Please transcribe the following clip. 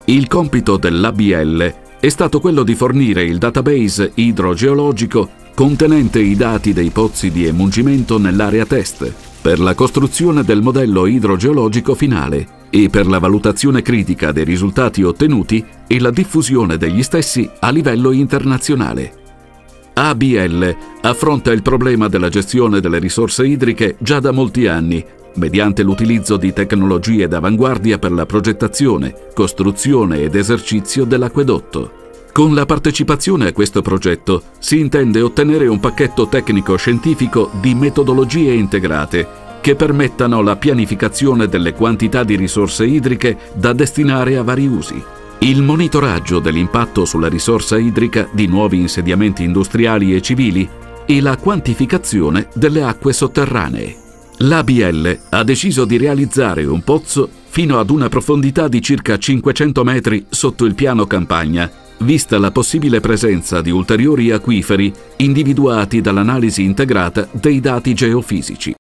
Il compito dell'ABL è stato quello di fornire il database idrogeologico contenente i dati dei pozzi di emungimento nell'area test, per la costruzione del modello idrogeologico finale e per la valutazione critica dei risultati ottenuti e la diffusione degli stessi a livello internazionale. ABL affronta il problema della gestione delle risorse idriche già da molti anni, mediante l'utilizzo di tecnologie d'avanguardia per la progettazione, costruzione ed esercizio dell'acquedotto. Con la partecipazione a questo progetto si intende ottenere un pacchetto tecnico-scientifico di metodologie integrate che permettano la pianificazione delle quantità di risorse idriche da destinare a vari usi, il monitoraggio dell'impatto sulla risorsa idrica di nuovi insediamenti industriali e civili e la quantificazione delle acque sotterranee. L'ABL ha deciso di realizzare un pozzo fino ad una profondità di circa 500 metri sotto il piano campagna, vista la possibile presenza di ulteriori acquiferi individuati dall'analisi integrata dei dati geofisici.